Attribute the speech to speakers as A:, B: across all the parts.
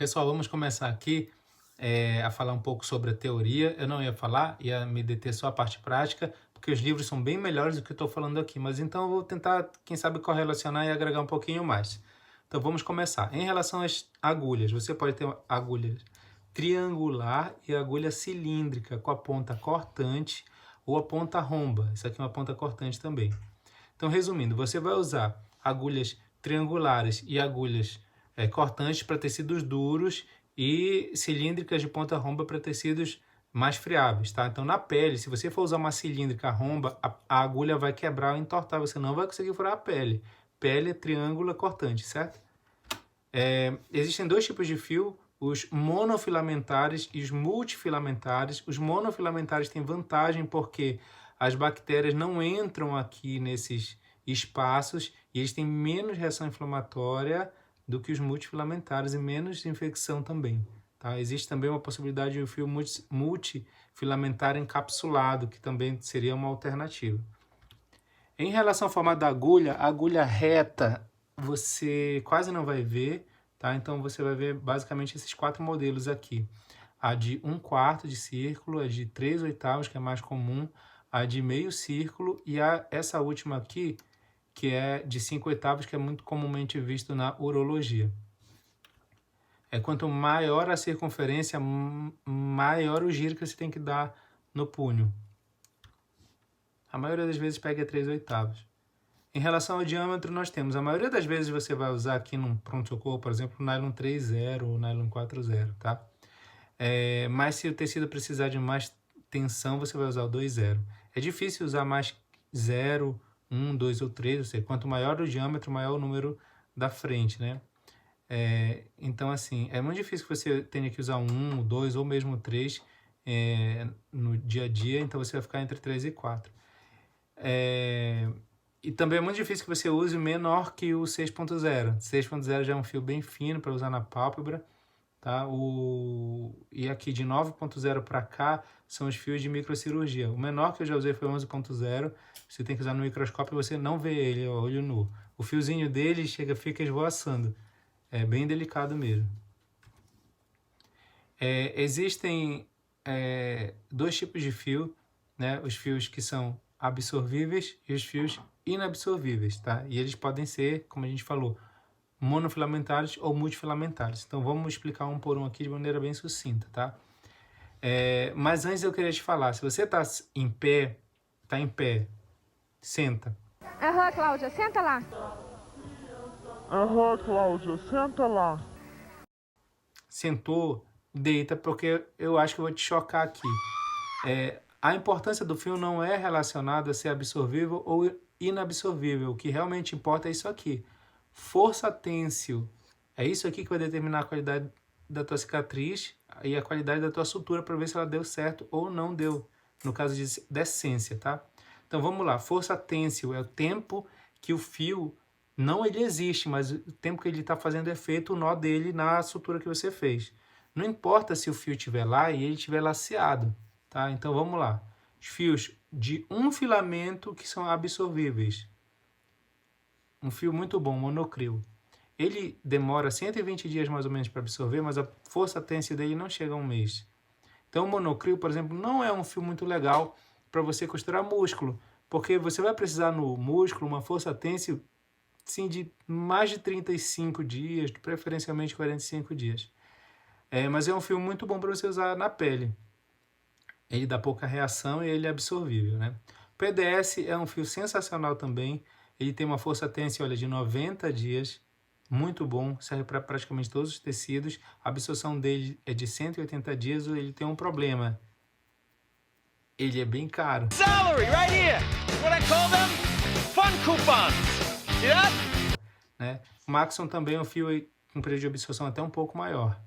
A: Pessoal, vamos começar aqui a falar um pouco sobre a teoria. Eu não ia falar, ia me deter só a parte prática, porque os livros são bem melhores do que eu estou falando aqui. Mas então eu vou tentar, quem sabe, correlacionar e agregar um pouquinho mais. Então vamos começar. Em relação às agulhas, você pode ter agulha triangular e agulha cilíndrica com a ponta cortante ou a ponta romba. Isso aqui é uma ponta cortante também. Então, resumindo, você vai usar agulhas triangulares e agulhas cortantes para tecidos duros e cilíndricas de ponta romba para tecidos mais friáveis, tá? Então, na pele, se você for usar uma cilíndrica romba, a agulha vai quebrar ou entortar, você não vai conseguir furar a pele. Pele é triângulo cortante, certo? Existem dois tipos de fio, os monofilamentares e os multifilamentares. Os monofilamentares têm vantagem porque as bactérias não entram aqui nesses espaços e eles têm menos reação inflamatória do que os multifilamentares e menos infecção também. Tá? Existe também uma possibilidade de um fio multifilamentar encapsulado, que também seria uma alternativa. Em relação ao formato da agulha, a agulha reta você quase não vai ver, tá? Então você vai ver basicamente esses quatro modelos aqui. A de 1/4 de círculo, a de 3/8, que é mais comum, a de meio círculo e essa última aqui, que é de 5/8, que é muito comumente visto na urologia. Quanto maior a circunferência, maior o giro que você tem que dar no punho. A maioria das vezes pega 3/8. Em relação ao diâmetro, nós temos, a maioria das vezes você vai usar aqui num pronto-socorro, por exemplo, o nylon 3/0 ou nylon 4/0, tá? Mas se o tecido precisar de mais tensão, você vai usar o 2/0. É difícil usar mais 0, 1, 2 ou 3, ou seja, quanto maior o diâmetro, maior o número da frente, né? Então, assim, é muito difícil que você tenha que usar 1, 2 ou mesmo 3 no dia a dia, então você vai ficar entre 3 e 4. E também é muito difícil que você use menor que o 6.0. 6.0 já é um fio bem fino para usar na pálpebra, tá? E aqui de 9.0 para cá são os fios de microcirurgia. O menor que eu já usei foi 11.0. Você tem que usar no microscópio e você não vê ele, ó, olho nu. O fiozinho dele fica esvoaçando. É bem delicado mesmo. Existem dois tipos de fio, né? Os fios que são absorvíveis e os fios inabsorvíveis, tá? E eles podem ser, como a gente falou, monofilamentares ou multifilamentares. Então vamos explicar um por um aqui de maneira bem sucinta, tá? Mas antes eu queria te falar, se você tá em pé, senta.
B: Aham, Cláudia, senta lá.
C: Aham, Cláudia, senta lá.
A: Sentou, deita, porque eu acho que eu vou te chocar aqui. A importância do fio não é relacionada a ser absorvível ou inabsorvível. O que realmente importa é isso aqui. Força têncil. É isso aqui que vai determinar a qualidade da tua cicatriz e a qualidade da tua sutura para ver se ela deu certo ou não deu, no caso de decência, tá? Então vamos lá. Força têncil é o tempo que o fio, não ele existe, mas o tempo que ele está fazendo efeito, o nó dele na sutura que você fez. Não importa se o fio estiver lá e ele estiver laceado. Tá? Então vamos lá. Os fios de um filamento que são absorvíveis. Um fio muito bom, monocril. Ele demora 120 dias mais ou menos para absorver, mas a força têncil dele não chega a um mês. Então o monocril, por exemplo, não é um fio muito legal para você costurar músculo, porque você vai precisar no músculo uma força têncil sim, de mais de 35 dias, preferencialmente 45 dias. Mas é um fio muito bom para você usar na pele. Ele dá pouca reação e ele é absorvível, né? O PDS é um fio sensacional também. Ele tem uma força têncil, olha, de 90 dias. Muito bom, serve para praticamente todos os tecidos. A absorção dele é de 180 dias. Ele tem um problema. Ele é bem caro.
D: Salary right here. What I call them fun coupons. See that?
A: Né? O Maxon também é um fio com período de absorção até um pouco maior.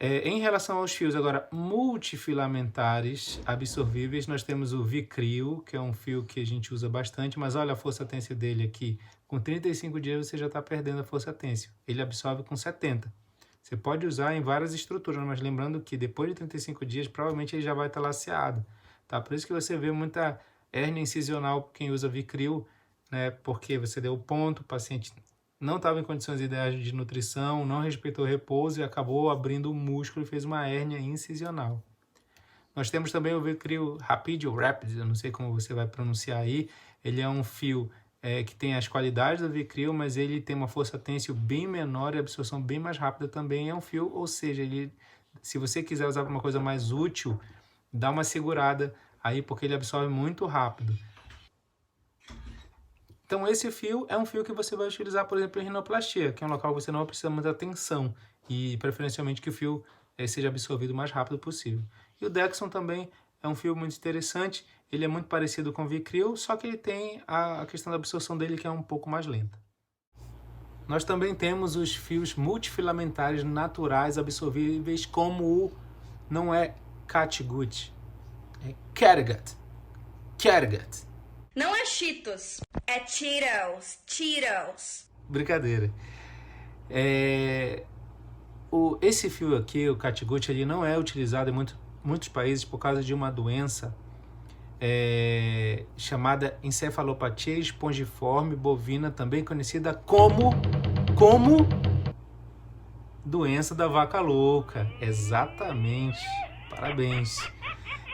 A: Em relação aos fios agora multifilamentares absorvíveis, nós temos o Vicryl, que é um fio que a gente usa bastante, mas olha a força têncil dele aqui. Com 35 dias você já está perdendo a força têncil. Ele absorve com 70. Você pode usar em várias estruturas, mas lembrando que depois de 35 dias, provavelmente ele já vai estar laceado. Tá? Por isso que você vê muita hérnia incisional quem usa Vicryl, né? Porque você deu o ponto, o paciente não estava em condições ideais de nutrição, não respeitou o repouso e acabou abrindo o músculo e fez uma hérnia incisional. Nós temos também o Vicryl Rapid, eu não sei como você vai pronunciar aí. Ele é um fio que tem as qualidades do Vicryl, mas ele tem uma força têncil bem menor e absorção bem mais rápida também. É um fio, ou seja, se você quiser usar para uma coisa mais útil, dá uma segurada aí porque ele absorve muito rápido. Então esse fio é um fio que você vai utilizar, por exemplo, em rinoplastia, que é um local que você não precisa muita atenção e preferencialmente que o fio seja absorvido o mais rápido possível. E o Dexon também é um fio muito interessante, ele é muito parecido com o Vicryl, só que ele tem a questão da absorção dele que é um pouco mais lenta. Nós também temos os fios multifilamentares naturais absorvíveis, como o, não é Catgut, é Catgut. Catgut.
E: Não é Cheetos, é Cheetos.
A: Brincadeira. Esse fio aqui, o Catgut, ele não é utilizado em muitos países por causa de uma doença chamada encefalopatia espongiforme bovina, também conhecida como doença da vaca louca. Exatamente. Parabéns.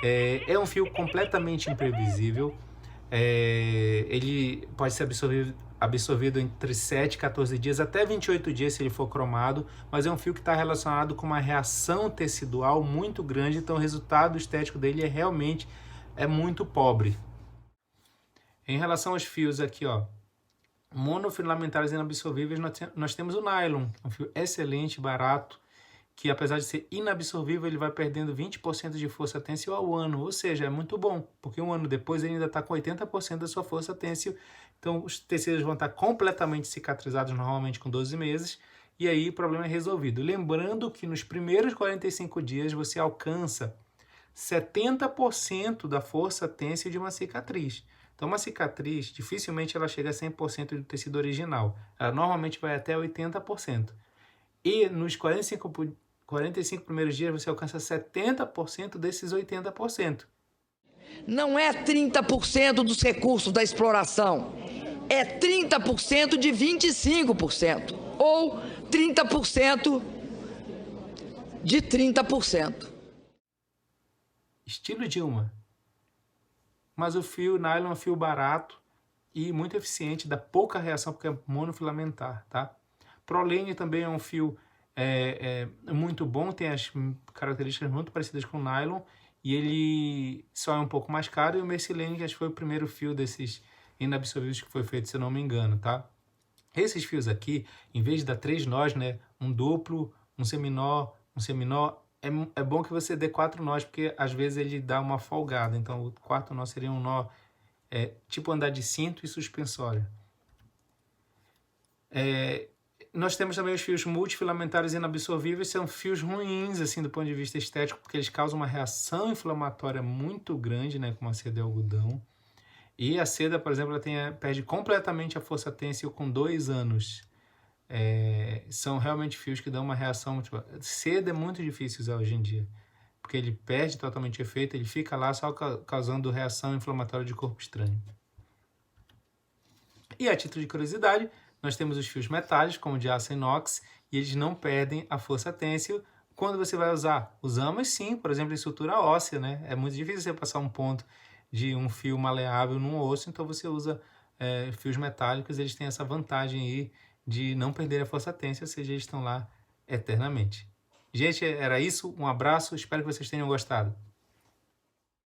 A: É um fio completamente imprevisível. Ele pode ser absorvido entre 7 e 14 dias, até 28 dias se ele for cromado, mas é um fio que está relacionado com uma reação tecidual muito grande, então o resultado estético dele realmente muito pobre. Em relação aos fios aqui, ó, monofilamentares inabsorvíveis, nós temos o nylon, um fio excelente, barato, que apesar de ser inabsorvível, ele vai perdendo 20% de força têncil ao ano, ou seja, é muito bom, porque um ano depois ele ainda está com 80% da sua força têncil, então os tecidos vão estar completamente cicatrizados, normalmente com 12 meses, e aí o problema é resolvido. Lembrando que nos primeiros 45 dias você alcança 70% da força têncil de uma cicatriz. Então uma cicatriz, dificilmente ela chega a 100% do tecido original, ela normalmente vai até 80%. E nos 45 primeiros dias você alcança 70% desses 80%.
F: Não é 30% dos recursos da exploração, é 30% de 25%, ou 30% de 30%.
A: Estilo Dilma. Mas o fio nylon é um fio barato e muito eficiente, dá pouca reação porque é monofilamentar, tá? Prolene também é um fio muito bom, tem as características muito parecidas com o nylon e ele só é um pouco mais caro. E o Mercilene, que acho que foi o primeiro fio desses inabsorvíveis que foi feito, se eu não me engano, tá? Esses fios aqui, em vez de dar 3 nós, né, um duplo, um seminó, é bom que você dê 4 nós, porque às vezes ele dá uma folgada. Então o quarto nó seria um nó tipo andar de cinto e suspensório. Nós temos também os fios multifilamentares inabsorvíveis, são fios ruins assim do ponto de vista estético, porque eles causam uma reação inflamatória muito grande, né, como a seda e algodão. E a seda, por exemplo, ela perde completamente a força têncil com 2 anos. São realmente fios que dão uma reação. Tipo, seda é muito difícil usar hoje em dia, porque ele perde totalmente efeito, ele fica lá só causando reação inflamatória de corpo estranho. E a título de curiosidade, nós temos os fios metálicos, como de aço inox, e eles não perdem a força têncil. Quando você vai usar? Usamos sim, por exemplo, em estrutura óssea, né? É muito difícil você passar um ponto de um fio maleável num osso, então você usa fios metálicos, eles têm essa vantagem aí de não perder a força têncil, ou seja, eles estão lá eternamente. Gente, era isso. Um abraço, espero que vocês tenham gostado.